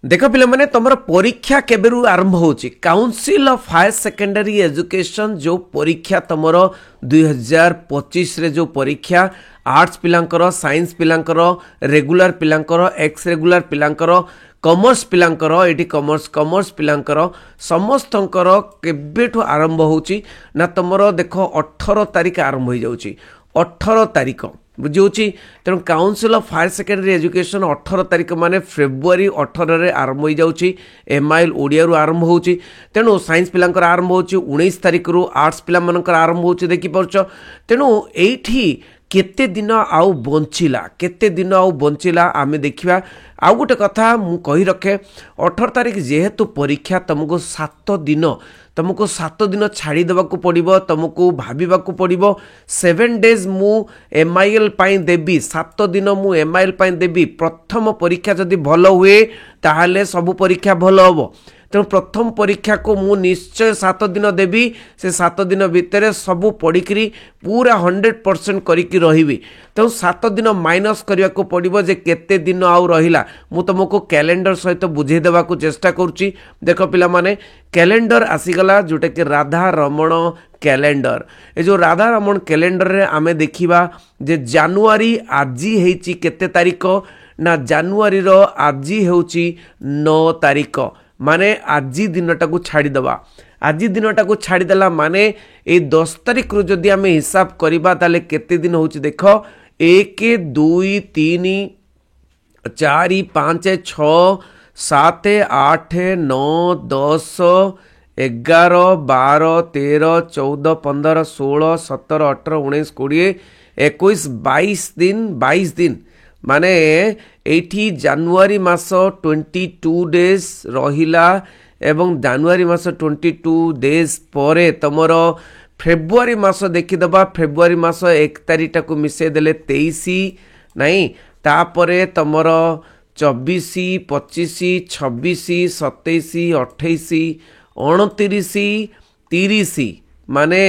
देख पिला माने तुम परीक्षा केबेरु आरंभ होची council of higher secondary education जो परीक्षा तुम 2025 रे जो परीक्षा आर्ट्स पिलांकर साइंस पिलांकर रेगुलर पिलांकर एक्स रेगुलर पिलांकर कॉमर्स पिलांकर एटी कॉमर्स पिलांकर समस्तंकर केबेठु आरंभ होची ना तुमरो देखो 18 तारिख आरंभ हो जाउची 18 तारिख बुझे तेणु council of higher secondary education 18 तारिख माने फेब्रुआरी 18 रे आरंभ हो जाउची एमआईएल ओडिया रु आरंभ होची तेणु साइंस पिलांकर आरंभ होची 19 तारिख रु आर्ट्स पिला मनकर आरंभ होची देखि परछ तेणु एठी केते दिन आउ बंचिला आमे देखिबा आउ गोटे कथा मु कहि रखे 18 तारिख जेहेतु परीक्षा तुमको 7 दिन छाड़ी देवाक पड़िबो तुमको भाबिबाक पड़िबो 7 डेज मु एमआईएल पाई देबी 7 दिन मु एमआईएल पाई देबी प्रथम परीक्षा जदि भलो हुए ताहाले सब परीक्षा भलो हबो तेणु प्रथम परीक्षा को मु निश्चय 7 दिन देवी से 7 दिन भितर सबू पढ़ी पूरा 100% करिकी रहिबी तेणु 7 दिन माइनस करने को पड़ो जे केते दिन आउ रहिला मु तुमको कैलेंडर सहित बुझे देवा को चेष्टा करुच्ची देख पिला माने कैलेंडर आसीगला जोटा कि राधा रमण कैलेंडर ए जो राधा रमण कैलेंडर रे आमे देखिबा जे जनवरी आजी हेची केते तारिख ना जनवरी रो आजी हेउची 9 तारिख माने आजी दिनटा को छाड़ीदवा आजी दिनटा को छाड़ीदेला माने ए 10 तारिख रु जदि आमे हिसाब करिबा ताले केते दिन होची देख 1 2 3 4 5 6 7 8 9 10 11 12 13 14 15 16 17 18 19 20 21 22 दिन माने एठी जनवरी मास 22 डेज रहिला एवं जनवरी मास 22 डेज परे तमरो फेब्रुआरी मास देखिदबा फेब्रुआरी मास 1 तारिख को मिसे देले 23 नहीं तापरे तमरो 24 25 26 27 28 29 30 माने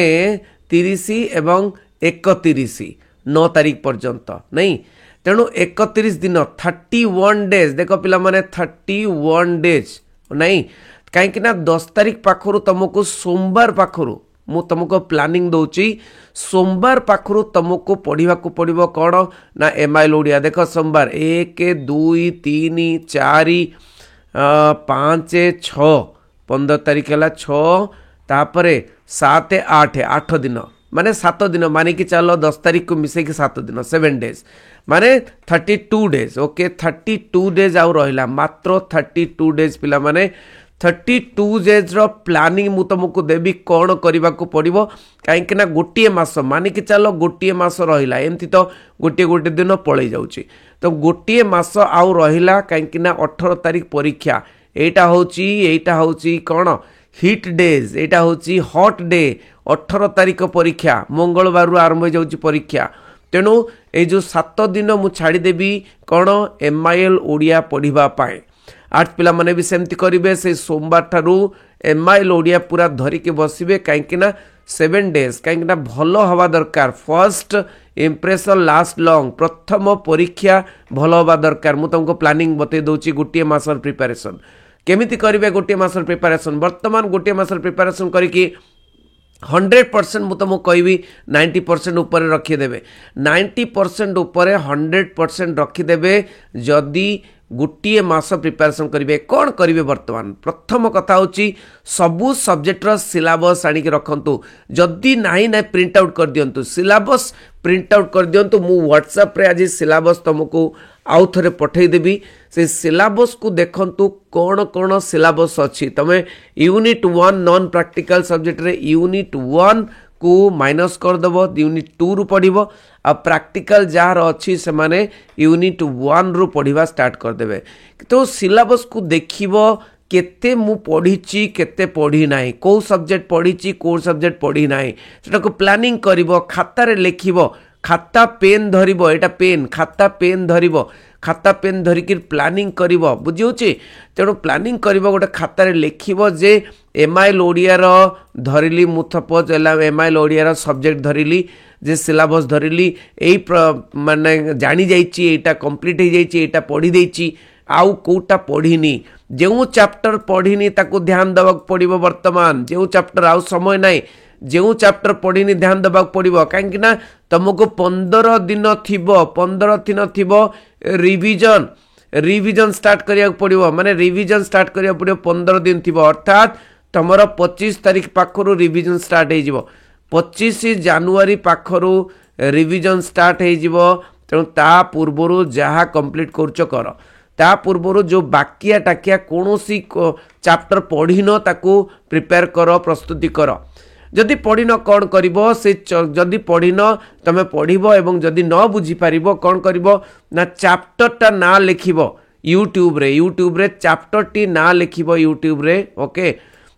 30 एवं 31 9 तारिख पर्यंत नहीं तेणु 31 दिन 31 डेज देख पिला माने 31 डेज नहीं कहीं 10 तारिख पाखरु तुमको सोमवार पाखरु मु तुमको प्लानिंग दौची सोमवार पाखरु तुमको पढ़ा पड़ो कौन ना एमआईएल ओडिया देख सोमवार 1 2 3 4 5 6 15 तारिख है 6 तापरे 7 8 दिन माने 7 दिन माने कि चलो 10 तारिख को मिसे कि 7 दिन 7 डेज माने 32 डेज ओके 32 डेज आउ रहिला मात्र 32 डेज पिला माने 32 डेज रो प्लानिंग मु तुमको देबी कौन करबा को पड़िबो काहे ना गोटिए मास माने कि चलो गोटिए मास रहिला एमती तो गोटे दिन पळै जाउची तो गोटिए मास आउ रहिला काहे ना 18 तारिख परीक्षा एटा होची कौन हिट डेज एटा होची हॉट डे 18 तारिख परीक्षा मंगलवार आरंभ हो जाउची परीक्षा तेणु ये जो 7 दिन मु छाड़ी देबी कौन एमआईएल ओडिया पढ़िबा पाए आर्ट्स पिला माने भी सेमती करिवे से सोमवार ठारू एमआईएल ओडिया पूरा धरिके बसिबे काहेकि ना 7 डेज काहेकि ना भलो हवा दरकार फर्स्ट इंप्रेशन लास्ट लॉन्ग प्रथम परीक्षा भलो हवा दरकार मु तुमको प्लानिंग बते दोची गोटे मासर प्रिपरेशन केमिति करिवे गोटे मासर प्रिपरेशन वर्तमान गोटे मासर प्रिपरेशन करिकी 100% मु तुमको कहबी 90% ऊपर रखीदेवे 90% ऊपर 100% रखीदेवे जदि गोटे मास प्रिपरेशन करेंगे कौन करेंगे वर्तमान प्रथम कथा होची सबू सब्जेक्ट रो सिलेबस आनी रखंतु जदि नाही ना प्रिंट आउट कर दियंतु सिलेबस प्रिंट आउट कर दियंतु मु व्हाट्सएप रे आज सिलेबस तुमको आउ थरे पठेई देबी से सिलेबस को देखंतु कौन कौन सिलेबस अच्छी तमे यूनिट 1 नॉन प्रैक्टिकल सब्जेक्ट रे यूनिट 1 को माइनस कर दबो यूनिट 2 रु पढ़िबो आ प्रैक्टिकल जार अच्छी से माने यूनिट 1 रु पढ़िबा स्टार्ट कर देबे तो सिलेबस को देखिबो केते मु पढ़ीची केते पढ़ी नाही को सब्जेक्ट पढ़ीची को सब्जेक्ट पढ़ी नाही सेटा को प्लानिंग करिवो खाता रे लेखिबो खाता पेन धरिबो एटा पेन खाता पेन धरिबो खाता पेन धरिकी प्लानिंग करिवो बुझिउची तेणु प्लानिंग करिवो गोटे खाता रे लेखिबो जे एमआईएल ओडिया रो धरिली मु सपोज एमआईएल ओडिया रो सब्जेक्ट धरिली जे सिलेबस धरिली एई माने जानी जाईची एटा कंप्लीट हो जाईची एटा पढ़ी देईची आउ कोटा पढ़ीनी जो चैप्टर पढ़ीनी ताकू ध्यान देवा पड़ो वर्तमान जो चैप्टर आउ समय नाई जो चैप्टर पढ़ीनी ध्यान देवा पड़ो कहीं तुमको 15 दिन थी रिविजन स्टार्ट करिया पड़ो माने रिविजन स्टार्ट करिया पड़ो 15 दिन थी अर्थात तुमर 25 तारीख पाखरु रिविजन स्टार्ट हो 25 जनवरी पाखरु रिविजन स्टार्ट हो तेणु ता पूर्वर जहाँ कंप्लीट कर ता पूर्वर जो बाकिया टाकिया कौन सी चैप्टर पढ़ीन ताकू प्रिपेयर कर प्रस्तुति कर जदि पढ़ीन कौन कर से जदि पढ़ीन तुम पढ़व एवं जदि न बुझी पार कौन कर ना चैप्टरटा ना लिख यूट्यूब रे चैप्टर टी ना लिख यूट्यूब रे ओके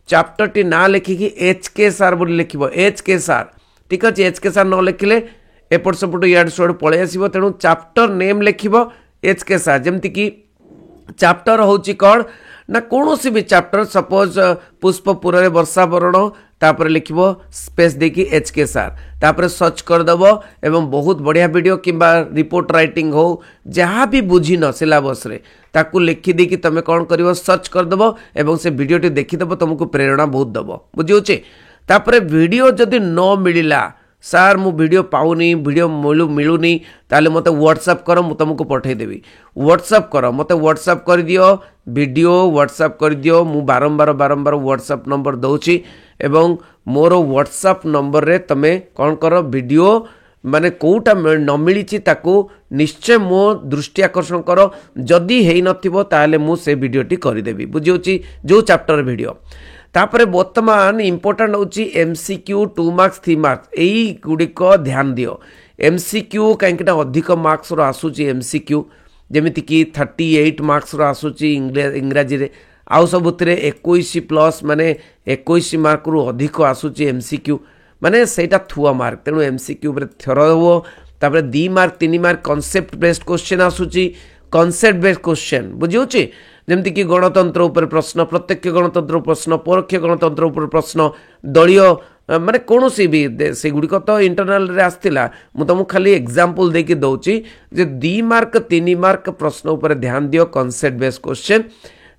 चैप्टर टी ना लिखिकी HK सार बोली लिख HK सार ठीक अच्छे HK सार न लिखिले एपट सेपट इड सड़ पलि आसो तेणु चैप्टर नेम लिख HK सार जमती कि चैप्टर होची कौन ना कौन सी भी चैप्टर सपोज पुष्पपुर रे वर्षा वरण तापर लिखिबो स्पेस देकी HK सार तापर सर्च करदेव एवं बहुत बढ़िया वीडियो किंबा रिपोर्ट राइटिंग हो जहाँ भी बुझीन सिलेबस रे ताकू लिखि देकी तमे कौन करिवो सर्च करदेव एवं से वीडियोटी देखिदेव तुमको प्रेरणा बहुत दब बुझियोचे तापर वीडियो जदि न मिलिला सार मु वीडियो पाऊनी वीडियो मिलूनी ताले मते व्हाट्सएप कर मु तुमको पठेदेवी व्हाट्सएप कर मते व्हाट्सएप कर दियो वीडियो व्हाट्सएप कर दियो मु बारंबार व्हाट्सएप नंबर दउची एवं मोर व्हाट्सएप नंबर रे तमे कौन कर वीडियो माने कोटा न मिली ताकू निश्चय मो दृष्टि आकर्षण कर जदि हेई नथिबो ताले मु से वीडियोटी करदेवी बुझियोची जो चैप्टर वीडियो तापरे वर्तमान इंपोर्टेंट होची MCQ 2 मार्क्स 3 मार्क्स एई गुडिक ध्यान दियो MCQ कहीं अधिक मार्क्स रो आसुची MCQ जेमिति कि 38 मार्क्स रो आसुची इंग्राजी रे आउ सबुतरे 21 प्लस माने 21 मार्क रु अधिक आसुची MCQ माने सेटा थुआ मार्क तेणु MCQ रे थर हो तापरे 2 mark 3 mark concept based question आसुची कांसेप्ट बेस्ड क्वेश्चन बुझियोची जमती कि गणतंत्र उपर प्रश्न प्रत्यक्ष गणतंत्र प्रश्न परोक्ष गणतंत्र उपर प्रश्न दलीय माने कौन सी भी से गुड़िक तो इंटरनल रे आसला मु तुमको खाली एग्जांपल देकी दउची जे 2 मार्क 3 मार्क प्रश्न उपर ध्यान दियो कांसेप्ट बेस्ड क्वेश्चन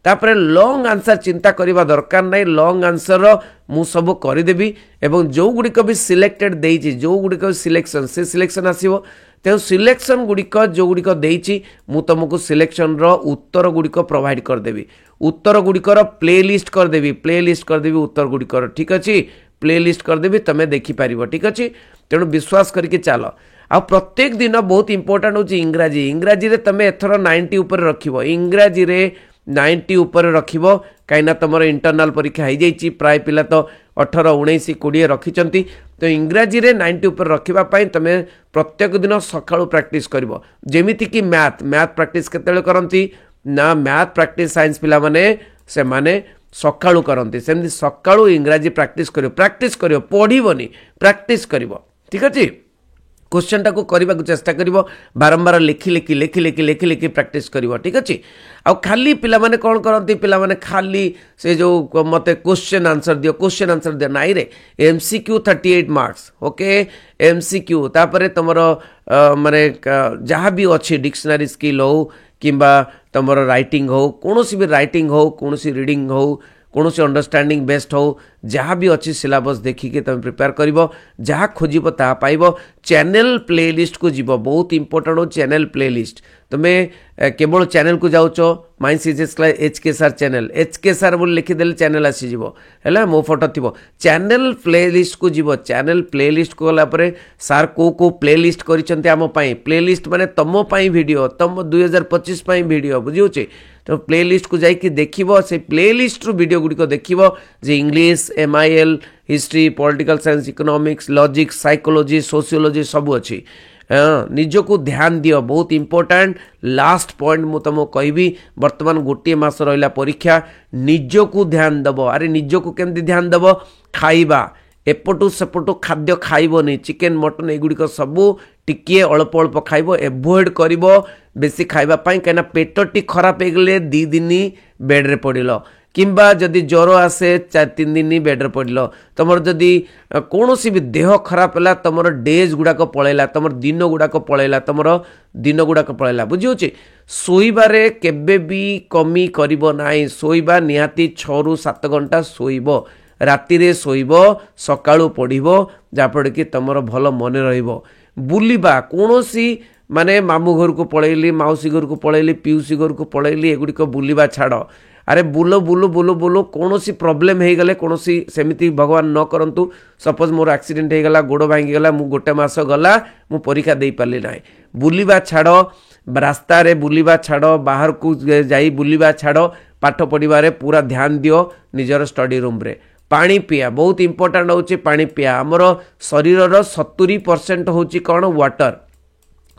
तापरे लॉन्ग आंसर चिंता करिबा दरकार नहीं लॉन्ग आंसर मु सब करदेवी एवं जो गुड़िक भी सिलेक्टेड देइची जो गुड़िक सिलेक्शन से सिलेक्शन आसीबो तेणु सिलेक्शन गुड़िक जो गुड़िक देइची मु तुमको सिलेक्शन रो उत्तर गुड़िक प्रोवाइड करदेवी उत्तर गुड़िकर प्ले लिस्ट करदेवी उत्तर गुड़िकर ठीक अच्छे प्ले लिस्ट करदेवी तुम देखिपार ठीक अच्छे तेणु विश्वास करके चल आ प्रत्येक दिन बहुत इंपोर्टेंट होची इंग्राजी रे तुम एथर 90 ऊपर रखिबो इंग्राजी रे 90 ऊपर रखिबो कहीं तुम इंटरनल परीक्षा हो जाइए प्राय पिला तो 18 19 20 रखिंट तो इंग्राजी रे 90 ऊपर रखापी तुम प्रत्येक दिन सकाळू प्रैक्टिस कर जमीती कि मैथ प्रैक्टिस केतेबेले करंती ना मैथ प्रैक्टिस साइंस पिला माने से माने सकाळू करंती सेमती सकाळू इंग्राजी प्रैक्टिस करियो पढ़िबनी प्रैक्टिस करिवो ठीक अछि क्वेश्चन टाको करबा को चेष्टा करिवो बारंबार लिखि प्रैक्टिस करिवो ठीक अछि आ खाली पिला माने कोन करंती पिला माने खाली से जो मते क्वेश्चन आंसर दियो नाइ रे MCQ 38 मार्क्स ओके MCQ तापरे तमरो माने जहाँ भी अच्छी डिक्शनरी स्किल हो किंबा तमरो राइटिंग हो कोनोसी भी राइटिंग हो कोनोसी रीडिंग हो कौन से अंडरस्टैंडिंग बेस्ट हो जहाँ भी अच्छी सिलेबस देखिके तुम प्रिपेयर कर जहाँ खोजब ता पाइब चैनल प्लेलिस्ट को जीव बहुत इंपोर्टेंट हो चैनल प्लेलिस्ट तुम्हें केवल चैनल को जाऊच माइ सीजेस क्लास HK सार चैनल HK सार बोली लिखिदेले चैनल आसीज है मो फोटो थी चैनल प्लेलिस्ट को जीव चैनल प्लेलिस्ट को गला सार को प्लेलिस्ट करिसेंती आम पई प्लेलिस्ट माने तमो पई वीडियो तम 2025 पई वीडियो बुझियोचे तो प्लेलिस्ट को जाइए देखिबो से प्लेलिस्ट रू वीडियो गुडी को देखिबो जे English MIL history political science economics logic psychology sociology सब अच्छी निज को ध्यान दियो बहुत इंपोर्टेंट लास्ट पॉइंट मु तुमको कहबी वर्तमान गोटे मास रहिला परीक्षा निज को ध्यान दबो अरे निज को केमती ध्यान दबो खाइबा एपटू सेपटू खाद्य खाइबनी चिकेन मटन एगुड़िक सबू टिके अल्प अल्प खाइब एभोएड करिवो बेसी खाइबा पई कना पेटटी खराब हो गले 2 दिन बेड रे पड़िलो किंबा जदि ज्वर आसे 4-3 दिन बेड्रे पड़ल तुम जदि कौन भी देह खराब है तुम डेज गुड़ाक पलैला तुम दिन गुड़ाक पलैला तुम दिन गुड़ाक पलैला बुझे शोइबारे केबे भी कमी करिबो नाही शोइबा निहाती 6 ରୁ 7 घंटा शोइबो राति रे शोइबो सकाळू पढ़िबो जाफड़ कि तुमर भल मन रहिबो बुलिबा कोनोसी माने मामू घर को पळैली माउसी घर को पळैली पिउसी घर को पळैली एगुडी को बुलिबा छाड़ अरे बुलो बुलो बुलो बुलो कौन सी प्रोब्लेम हो गले कौन सी सेमिति भगवान न करंतु सपोज मोर एक्सीडेंट हो गला गोड़ भांगी गला मु गोटे मास गला मु परीक्षा दे पारली ना बुलिबा छाड़ रास्ता रे बुलिबा छाड़ बाहर को जाई बुलिबा छाड़ पाठ पढ़िबारे पूरा ध्यान दियो निजर स्टडी रूम रे पानी पिया बहुत इंपोर्टेंट होची पानी पिया हमर शरीर रो 70% होची कोन वाटर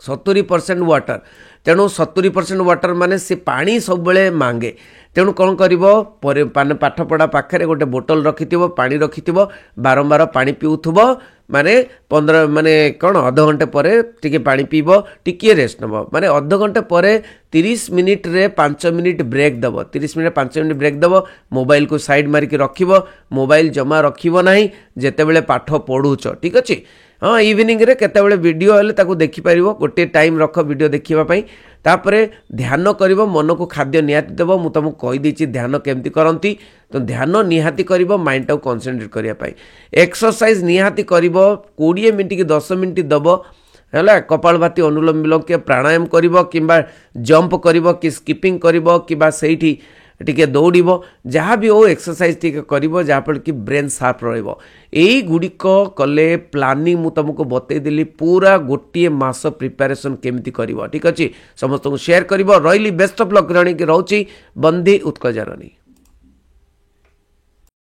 70% वाटर तेणु 70% वाटर माने से पानी सब बेले मांगे तेणु कौन कर पाठ पढ़ा पाखे गोटे बोतल रखि पानी रखि बारंबार पानी पीउथुब माने 15 माने कौन अध घंटे पर टिके पानी पीब टिके रेस्ट नब माने अध घंटे पर 30 मिनिट रे 5 मिनिट ब्रेक दब 30 मिनिट 5 मिनिट ब्रेक दब मोबाइल को साइड मारिक रखिब मोबाइल जमा रखिब नाही जेते बेले पाठ पढ़ुच ठीक अछि हाँ इवनिंग रे केतेबेले वीडियो हेले ताकू देखि परिबो गोटे टाइम रख वीडियो देखिबा पई तापरे ध्यान करिवो मन को खाद्य निहाती देबो मु तुमको कहि देछि ध्यान केमती करंती तो ध्यान निहाती करिवो माइंड टाउ कंसंट्रेट करिया पई एक्सरसाइज निहाती करिवो 20 मिनिट कि 10 मिनिट दबो हैला कपालभाति अनुलोम विलोम के प्राणायाम करिवो किंबा जंप करिवो कि स्किपिंग करिवो किबा सेठी टिके दौड़ब जहाँ भी हो एक्सरसाइज टिके करिवो जहाँफल कि ब्रेन शार्प रहिबो एई गुड़िक कले प्लानिंग मु तुमको बतईदेली पूरा गोटे मास प्रिपेरेसन केमती करिवो ठीक अछि समस्त को शेयर करिवो रहिली बेस्ट ऑफ लक रणी के रहउची बंदी उत्कल जननी।